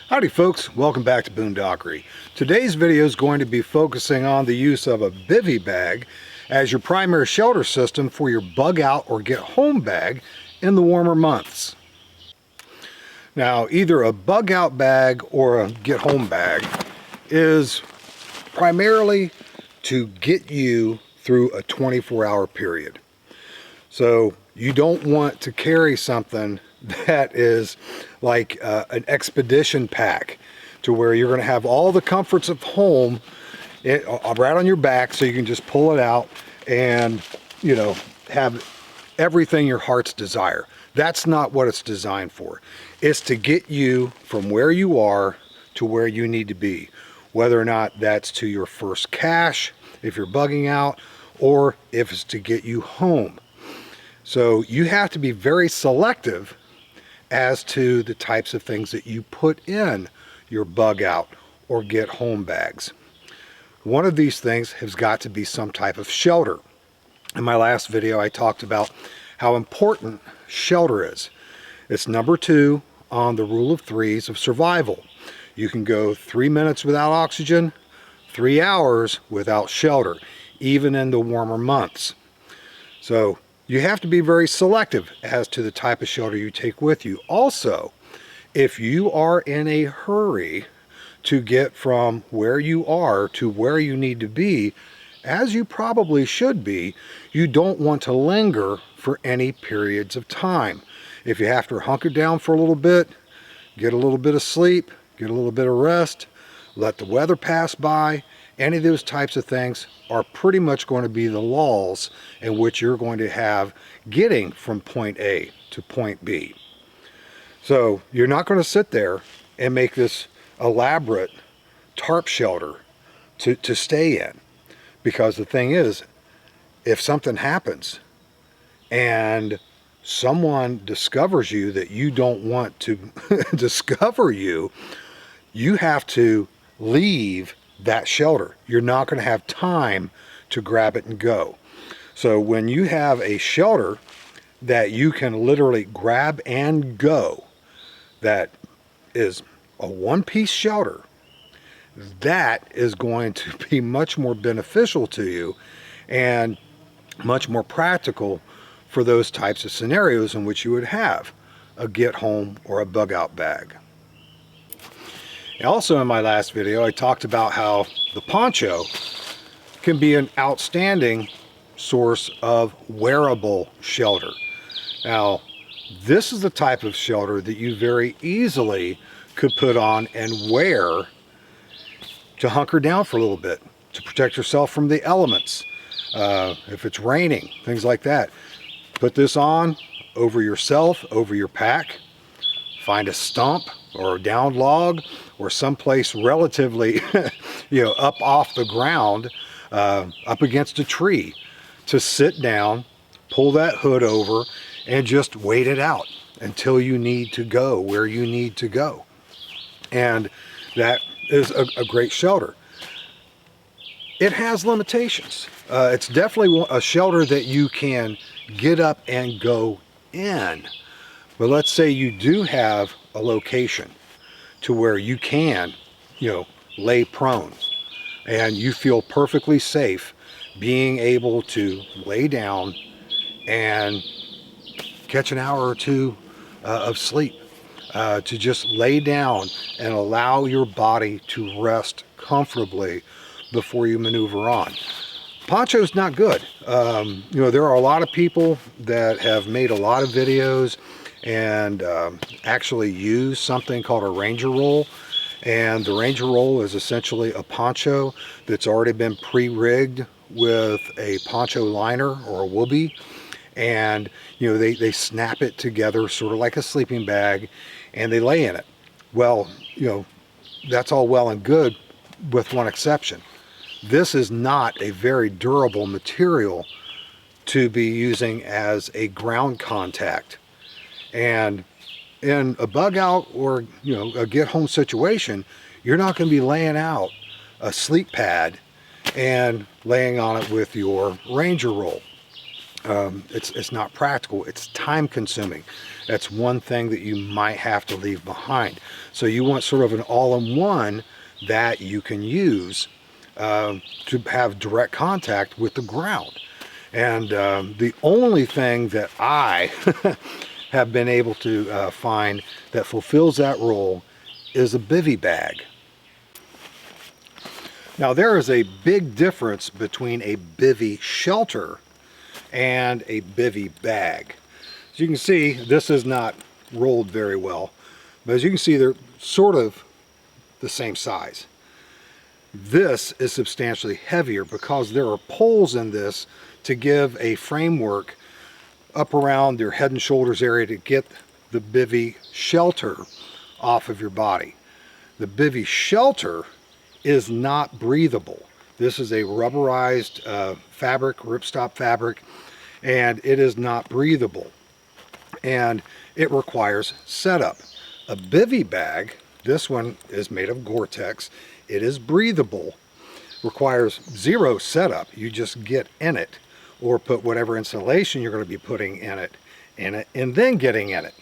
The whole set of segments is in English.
Howdy folks, welcome back to Boondockery. Today's video is going to be focusing on the use of a Bivy bag as your primary shelter system for your bug out or get home bag in the warmer months. Now, either a bug out bag or a get home bag is primarily to get you through a 24-hour period. So you don't want to carry something that is like an expedition pack to where you're going to have all the comforts of home right on your back, so you can just pull it out and, you know, have everything your heart's desire. That's not what it's designed for. It's to get you from where you are to where you need to be, whether or not that's to your first cache if you're bugging out, or if it's to get you home. So you have to be very selective as to the types of things that you put in your bug out or get home bags. One of these things has got to be some type of shelter. In my last video, I talked about how important shelter is. It's number 2 on the rule of threes of survival. You can go 3 minutes without oxygen, 3 hours without shelter, even in the warmer months. So you have to be very selective as to the type of shelter you take with you. Also, if you are in a hurry to get from where you are to where you need to be, as you probably should be, you don't want to linger for any periods of time. If you have to hunker down for a little bit, get a little bit of sleep, get a little bit of rest, let the weather pass by, any of those types of things are pretty much going to be the lulls in which you're going to have getting from point A to point B. So you're not going to sit there and make this elaborate tarp shelter to stay in, because the thing is, if something happens and someone discovers you that you don't want to discover you, you have to leave that shelter. You're not going to have time to grab it and go. So when you have a shelter that you can literally grab and go, that is a one-piece shelter, that is going to be much more beneficial to you and much more practical for those types of scenarios in which you would have a get home or a bug out bag. Also, in my last video, I talked about how the Poncho can be an outstanding source of wearable shelter. Now, this is the type of shelter that you very easily could put on and wear to hunker down for a little bit, to protect yourself from the elements. If it's raining, things like that. Put this on over yourself, over your pack. Find a stump or a downed log or someplace relatively up off the ground, up against a tree, to sit down, pull that hood over, and just wait it out until you need to go where you need to go. And that is a great shelter. It has limitations. It's definitely a shelter that you can get up and go in. But let's say you do have a location to where you can, lay prone, and you feel perfectly safe being able to lay down and catch an hour or two of sleep, to just lay down and allow your body to rest comfortably before you maneuver on. Poncho's not good. There are a lot of people that have made a lot of videos and actually use something called a Ranger Roll. And the Ranger Roll is essentially a poncho that's already been pre-rigged with a poncho liner or a B.O.B. And they snap it together sort of like a sleeping bag, and they lay in it. Well, that's all well and good, with one exception. This is not a very durable material to be using as a ground contact. And in a bug out or a get home situation, you're not going to be laying out a sleep pad and laying on it with your Ranger Roll. It's not practical. It's time consuming. That's one thing that you might have to leave behind. So you want sort of an all-in-one that you can use to have direct contact with the ground. And the only thing that I have been able to find that fulfills that role is a Bivy bag. Now there is a big difference between a Bivy shelter and a Bivy bag. As you can see, this is not rolled very well, but as you can see, they're sort of the same size. This is substantially heavier because there are poles in this to give a framework up around your head and shoulders area to get the Bivy shelter off of your body. The Bivy shelter is not breathable. This is a rubberized fabric, ripstop fabric, and it is not breathable. And it requires setup. A Bivy bag, this one is made of Gore-Tex. It is breathable, requires zero setup. You just get in it or put whatever insulation you're going to be putting in it, and then getting in it.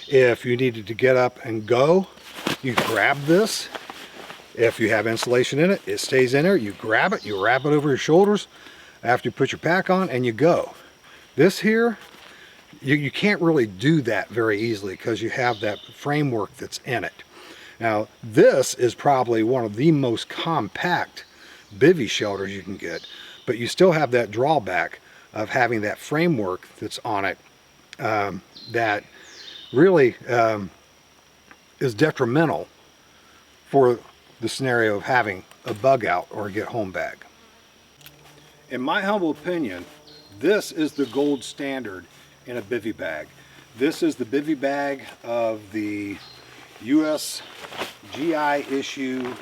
If you needed to get up and go, you grab this. If you have insulation in it, it stays in there. You grab it, you wrap it over your shoulders after you put your pack on, and you go. This here, you can't really do that very easily because you have that framework that's in it. Now, this is probably one of the most compact Bivy shelters you can get, but you still have that drawback of having that framework that's on it that really is detrimental for the scenario of having a bug out or a get home bag. In my humble opinion, this is the gold standard in a Bivy bag. This is the Bivy bag of the US GI issue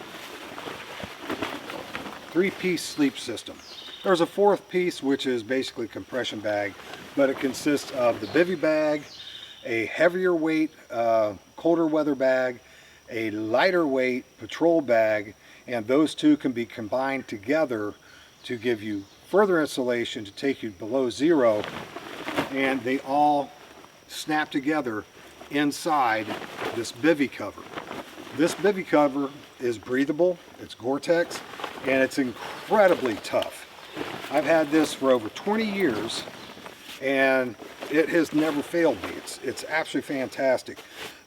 3-piece sleep system. There's a 4th piece which is basically compression bag, but it consists of the Bivy bag, a heavier weight colder weather bag, a lighter weight patrol bag, and those two can be combined together to give you further insulation to take you below zero, and they all snap together inside this Bivy cover. This Bivy cover is breathable, it's Gore-Tex, and it's incredibly tough. I've had this for over 20 years and it has never failed me. It's absolutely fantastic.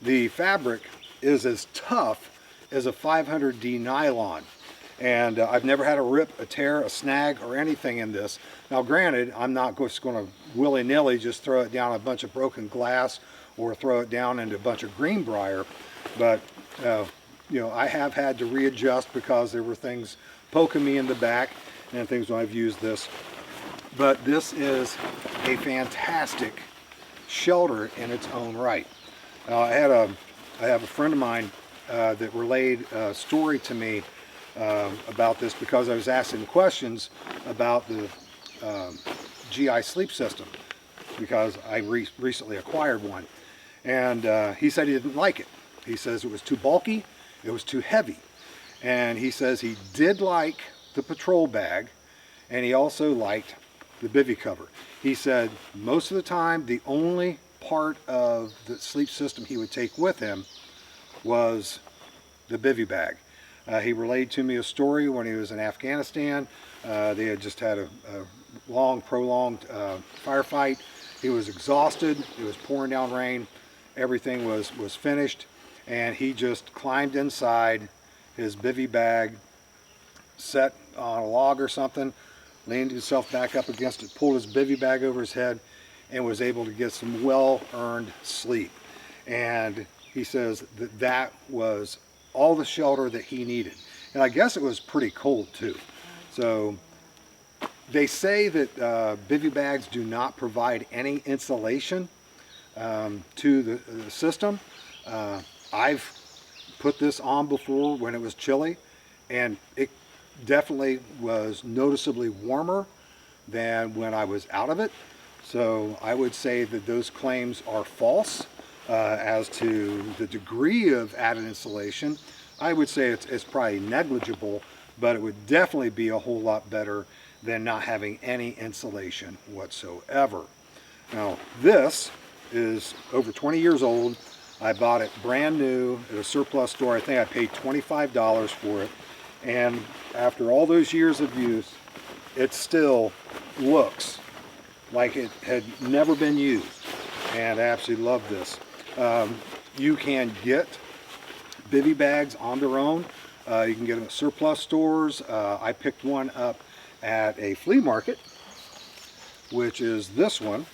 The fabric is as tough as a 500D nylon, and I've never had a rip, a tear, a snag, or anything in this. Now granted, I'm not just going to willy-nilly just throw it down a bunch of broken glass or throw it down into a bunch of greenbrier, but you know, I have had to readjust because there were things poking me in the back and things when I've used this. But this is a fantastic shelter in its own right. I have a friend of mine that relayed a story to me about this because I was asking questions about the GI sleep system because I recently acquired one, and he said he didn't like it. He says it was too bulky, it was too heavy, and he says he did like the patrol bag, and he also liked the Bivy cover. He said most of the time the only part of the sleep system he would take with him was the Bivy bag. He relayed to me a story when he was in Afghanistan. They had just had a long, prolonged firefight. He was exhausted. It was pouring down rain. Everything was finished, and he just climbed inside his Bivy bag, sat on a log or something, leaned himself back up against it, pulled his Bivy bag over his head, and was able to get some well-earned sleep. And he says that that was all the shelter that he needed. And I guess it was pretty cold too. So they say that Bivy bags do not provide any insulation to the system. I've put this on before when it was chilly, and it definitely was noticeably warmer than when I was out of it. So I would say that those claims are false. As to the degree of added insulation, I would say it's probably negligible, but it would definitely be a whole lot better than not having any insulation whatsoever. Now this is over 20 years old. I bought it brand new at a surplus store. I think I paid $25 for it. And after all those years of use, it still looks like it had never been used. And I absolutely love this. You can get Bivy bags on their own. You can get them at surplus stores. I picked one up at a flea market, which is this one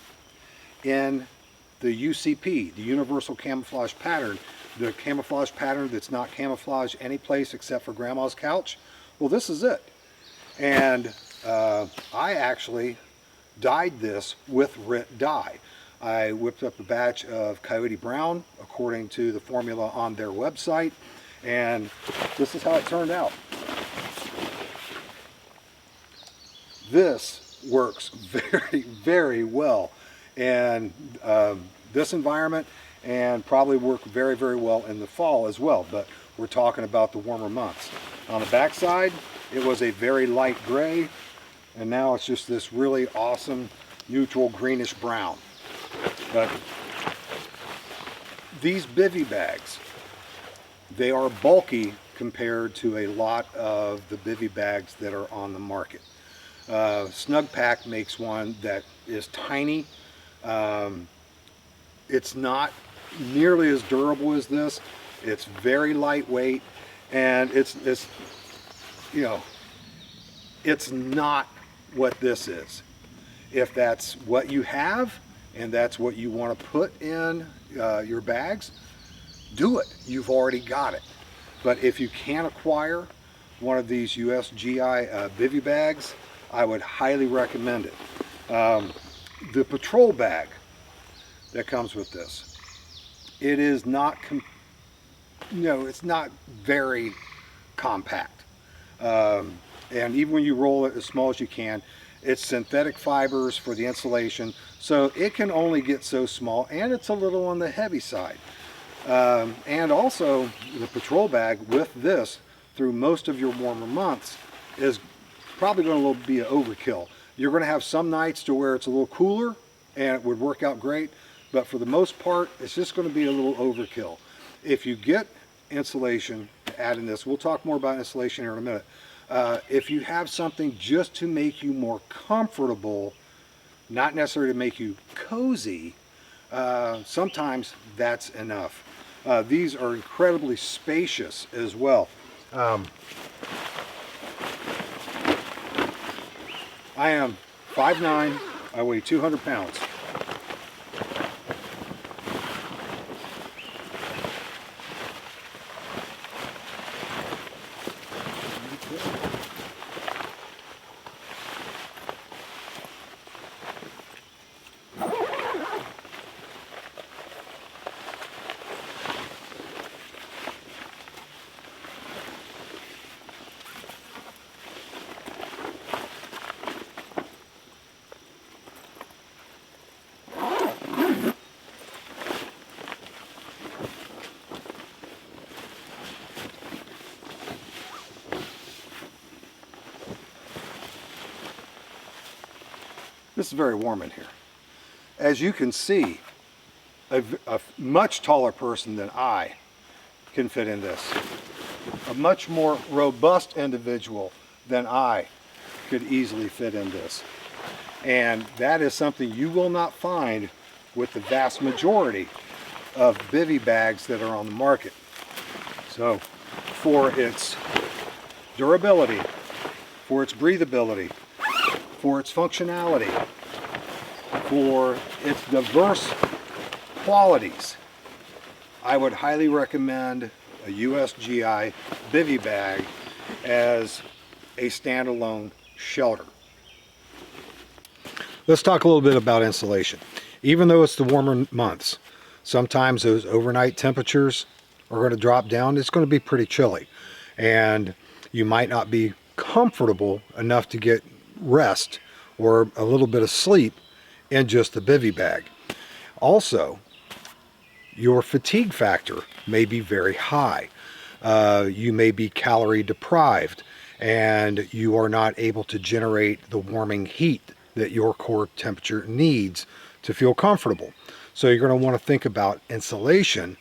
in the UCP, the Universal Camouflage Pattern. The camouflage pattern that's not camouflage any place except for grandma's couch. Well, this is it. And I actually dyed this with RIT dye. I whipped up a batch of Coyote Brown according to the formula on their website, and this is how it turned out. This works very, very well in this environment, and probably work very, very well in the fall as well, but we're talking about the warmer months. On the back side, it was a very light gray, and now it's just this really awesome neutral greenish brown. But these Bivy bags, they are bulky compared to a lot of the Bivy bags that are on the market. Snug Pack makes one that is tiny. It's not nearly as durable as this. It's very lightweight, and it's you know, it's not what this is. If that's what you have and that's what you want to put in your bags, do it. You've already got it. But if you can acquire one of these USGI Bivy bags, I would highly recommend it. The patrol bag that comes with this, it is not, it's not very compact. And even when you roll it as small as you can, it's synthetic fibers for the insulation, so it can only get so small, and it's a little on the heavy side. And also, the patrol bag with this through most of your warmer months is probably going to be an overkill. You're going to have some nights to where it's a little cooler and it would work out great, but for the most part, it's just going to be a little overkill. If you get insulation to add in this, we'll talk more about insulation here in a minute. If you have something just to make you more comfortable, not necessarily to make you cozy, sometimes that's enough. These are incredibly spacious as well. I am 5'9", I weigh 200 pounds. This is very warm in here. As you can see, a much taller person than I can fit in this. A much more robust individual than I could easily fit in this. And that is something you will not find with the vast majority of Bivy bags that are on the market. So for its durability, for its breathability, for its functionality, for its diverse qualities, I would highly recommend a USGI Bivy bag as a standalone shelter. Let's talk a little bit about insulation. Even though it's the warmer months, sometimes those overnight temperatures are going to drop down. It's going to be pretty chilly, and you might not be comfortable enough to get rest or a little bit of sleep in just the Bivy bag. Also, your fatigue factor may be very high. You may be calorie deprived, and you are not able to generate the warming heat that your core temperature needs to feel comfortable. So you're going to want to think about insulation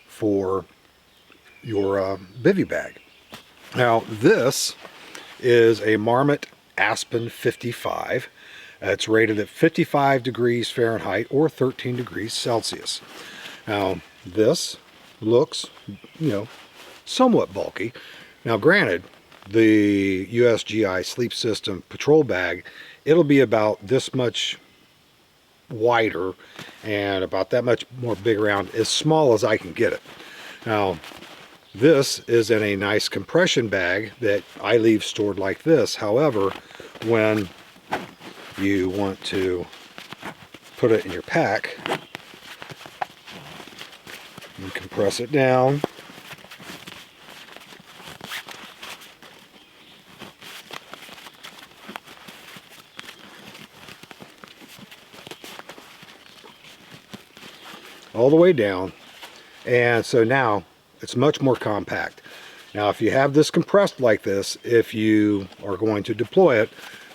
for your bivy bag. Now this is a Marmot Aspen 55. It's rated at 55 degrees Fahrenheit or 13 degrees Celsius. Now this looks, somewhat bulky. Now granted, the USGI Sleep System Patrol Bag, it'll be about this much wider and about that much more big around, as small as I can get it. Now this is in a nice compression bag that I leave stored like this. However, when you want to put it in your pack, you compress it down. All the way down, and so now it's much more compact. Now if you have this compressed like this, if you are going to deploy it,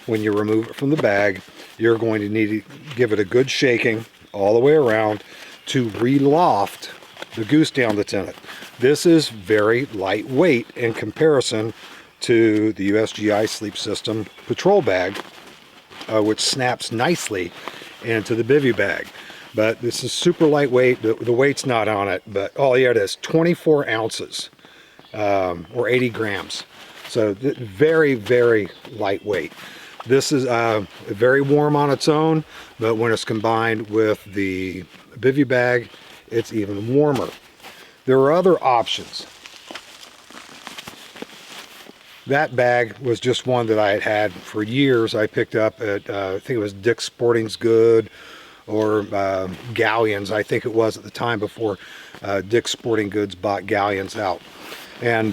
when you remove it from the bag, you're going to need to give it a good shaking all the way around to re-loft the goose down that's in it. This is very lightweight in comparison to the USGI Sleep System Patrol Bag, which snaps nicely into the bivy bag. But this is super lightweight. The weight's not on it, but it is 24 ounces or 80 grams. So very, very lightweight. This is very warm on its own, but when it's combined with the bivy bag, it's even warmer. There are other options. That bag was just one that I had for years. I picked up at, I think it was Dick's Sporting Goods, or Galleons, I think it was at the time, before Dick's Sporting Goods bought Galleons out. And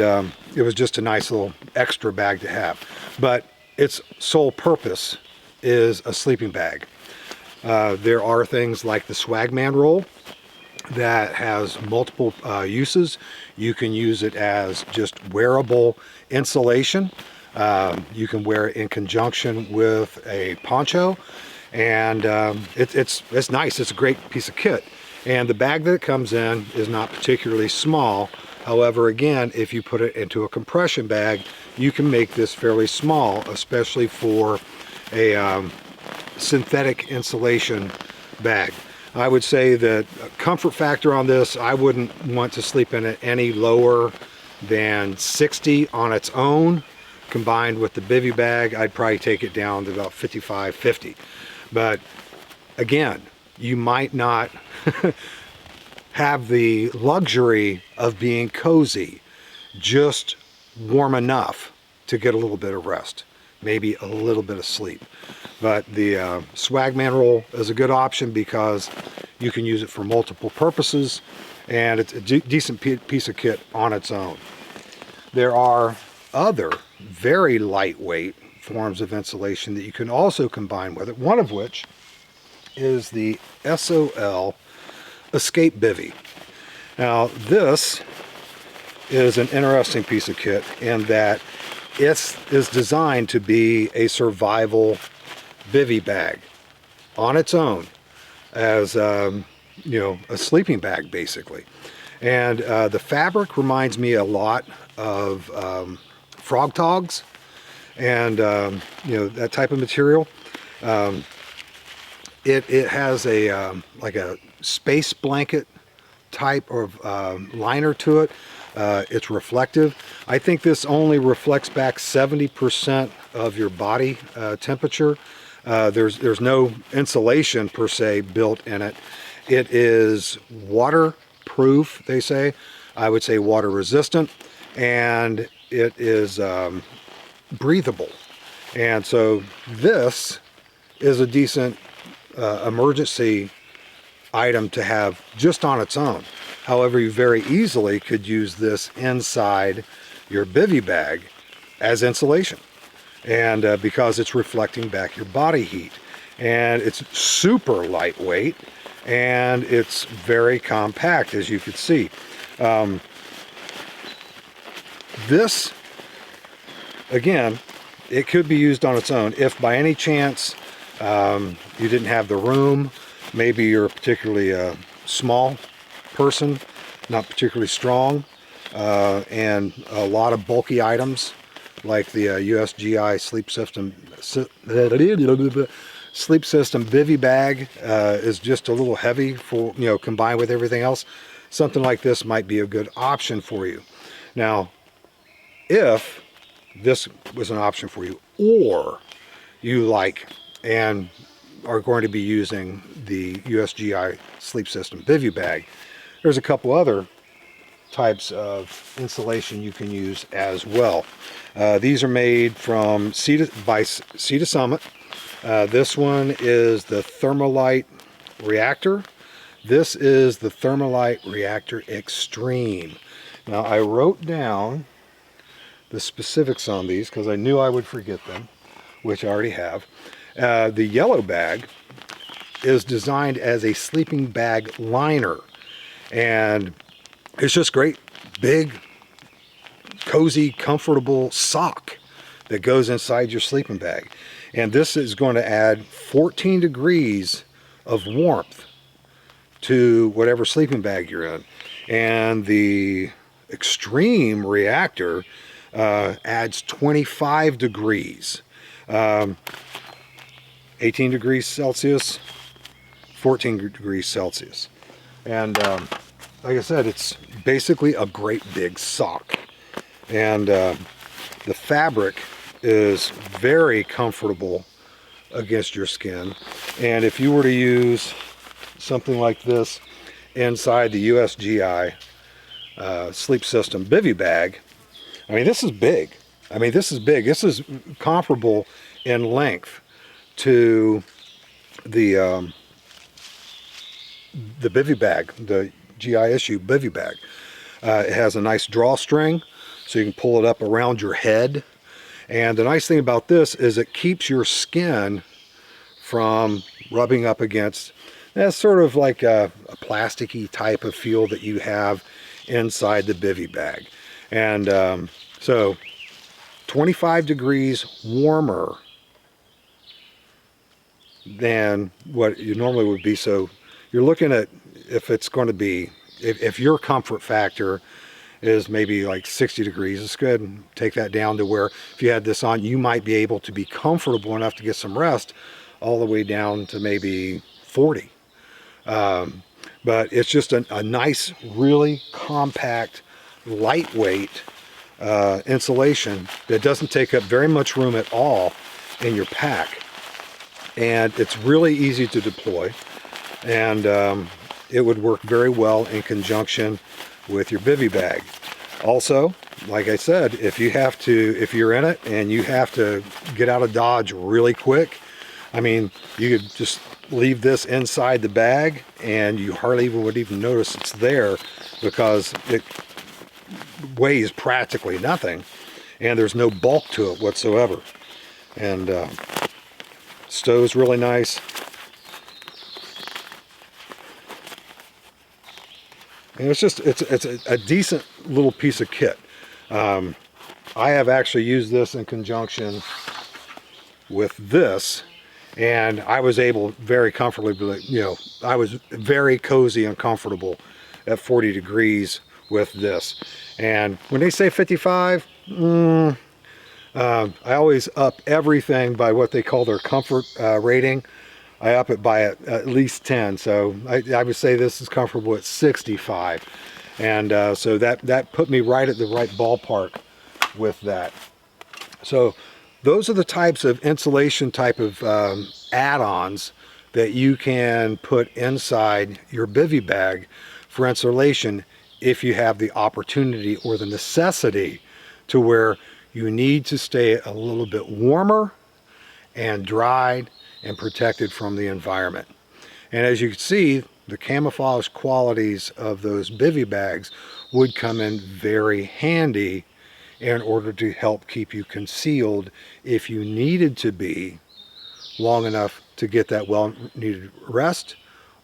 it was just a nice little extra bag to have. But its sole purpose is a sleeping bag. There are things like the Swagman Roll that has multiple uses. You can use it as just wearable insulation. You can wear it in conjunction with a poncho. And it's nice. It's a great piece of kit. And the bag that it comes in is not particularly small. However, again, if you put it into a compression bag, you can make this fairly small, especially for a synthetic insulation bag. I would say that comfort factor on this, I wouldn't want to sleep in it any lower than 60 on its own. Combined with the bivy bag, I'd probably take it down to about 55, 50. But again, you might not have the luxury of being cozy, just warm enough to get a little bit of rest, maybe a little bit of sleep. But the Swagman Roll is a good option because you can use it for multiple purposes, and it's a decent piece of kit on its own. There are other very lightweight forms of insulation that you can also combine with it, one of which is the SOL Escape Bivy. Now this is an interesting piece of kit in that it is designed to be a survival bivy bag on its own, as a sleeping bag basically. And the fabric reminds me a lot of frog togs and that type of material. It has a like a space blanket type of liner to it. It's reflective. I think this only reflects back 70% of your body temperature. There's no insulation per se built in it. It is waterproof, they say. I would say water resistant, and it is breathable. And so this is a decent emergency item to have just on its own. However, you very easily could use this inside your bivy bag as insulation, and because it's reflecting back your body heat, and it's super lightweight, and it's very compact, as you can see. This again, it could be used on its own. If by any chance you didn't have the room, maybe you're a particularly small person, not particularly strong, and a lot of bulky items like the USGI sleep system Bivy Bag is just a little heavy for, combined with everything else. Something like this might be a good option for you. Now, if this was an option for you, or you like and are going to be using the USGI sleep system Bivy Bag, there's a couple other types of insulation you can use as well. These are made from Sea to Summit. This one is the Thermalite Reactor. This is the Thermalite Reactor Extreme. Now, I wrote down the specifics on these because I knew I would forget them, which I already have. The yellow bag is designed as a sleeping bag liner, and it's just great, big, cozy, comfortable sock that goes inside your sleeping bag. And this is going to add 14 degrees of warmth to whatever sleeping bag you're in. And the Extreme Reactor adds 25 degrees. 18 degrees Celsius, 14 degrees Celsius. And like I said, it's basically a great big sock. And the fabric is very comfortable against your skin. And if you were to use something like this inside the USGI sleep system Bivy Bag, I mean, this is big. This is comparable in length to the Bivy Bag, the GI issue Bivy Bag. It has a nice drawstring, so you can pull it up around your head. And the nice thing about this is it keeps your skin from rubbing up against, that's sort of like a plasticky type of feel that you have inside the Bivy Bag. And so 25 degrees warmer than what you normally would be. So you're looking at, if it's going to be, if your comfort factor is maybe like 60 degrees, it's good. Take that down to where if you had this on, you might be able to be comfortable enough to get some rest, all the way down to maybe 40. But it's just a nice, really compact, lightweight insulation that doesn't take up very much room at all in your pack. And it's really easy to deploy. And it would work very well in conjunction with your Bivy Bag. Also, like I said, if you're in it and you have to get out of Dodge really quick, you could just leave this inside the bag and you hardly would even notice it's there, because it weighs practically nothing and there's no bulk to it whatsoever. And stove's really nice. And it's a decent little piece of kit. I have actually used this in conjunction with this, and I was able very comfortably, I was very cozy and comfortable at 40 degrees with this. And when they say 55, I always up everything by what they call their comfort rating. I up it by at least 10, so I would say this is comfortable at 65. And so that put me right at the right ballpark with that. So those are the types of insulation type of add-ons that you can put inside your Bivy Bag for insulation if you have the opportunity or the necessity to where you need to stay a little bit warmer and dried and protected from the environment. And as you can see, the camouflage qualities of those Bivy Bags would come in very handy in order to help keep you concealed if you needed to be long enough to get that well-needed rest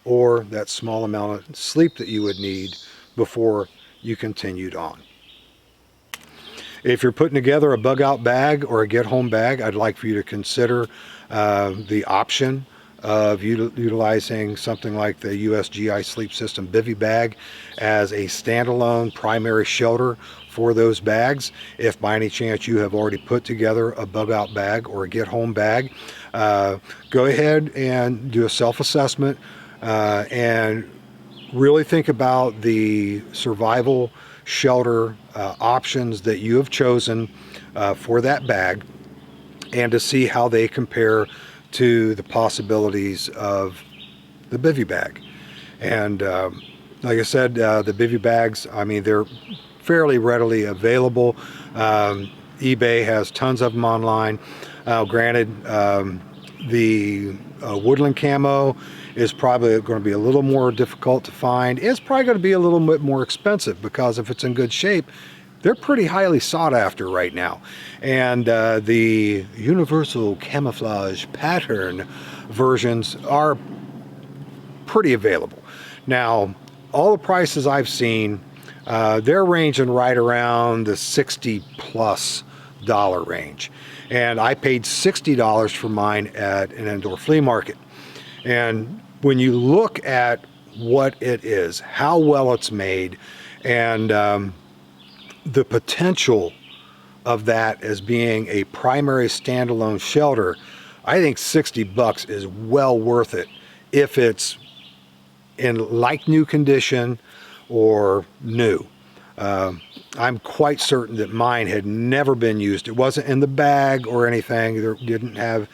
or that small amount of sleep that you would need before you continued on. If you're putting together a bug out bag or a get home bag, I'd like for you to consider the option of utilizing something like the USGI Sleep System Bivy Bag as a standalone primary shelter for those bags. If by any chance you have already put together a bug out bag or a get home bag, go ahead and do a self-assessment and really think about the survival shelter options that you have chosen for that bag, and to see how they compare to the possibilities of the Bivy Bag. And like I said, the Bivy Bags, I mean, they're fairly readily available. eBay has tons of them online. Granted, the woodland camo is probably going to be a little more difficult to find. It's probably going to be a little bit more expensive, because if it's in good shape, they're pretty highly sought after right now. And the universal camouflage pattern versions are pretty available. Now, all the prices I've seen, they're ranging right around the $60+ range. And I paid $60 for mine at an indoor flea market. And when you look at what it is, how well it's made, and the potential of that as being a primary standalone shelter, I think $60 is well worth it if it's in like new condition or new. I'm quite certain that mine had never been used. It wasn't in the bag or anything. There didn't have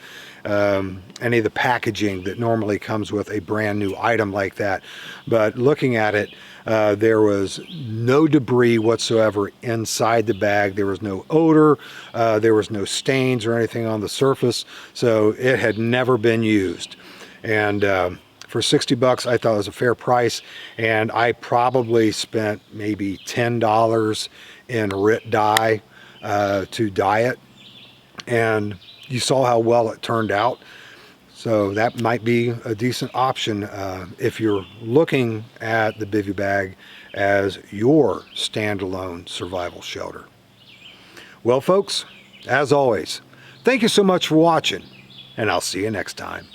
any of the packaging that normally comes with a brand new item like that. But looking at it, there was no debris whatsoever inside the bag. There was no odor. There was no stains or anything on the surface. So it had never been used. And for $60, I thought it was a fair price. And I probably spent maybe $10 in RIT dye to dye it. And you saw how well it turned out. So that might be a decent option if you're looking at the Bivy Bag as your standalone survival shelter. Well, folks, as always, thank you so much for watching, and I'll see you next time.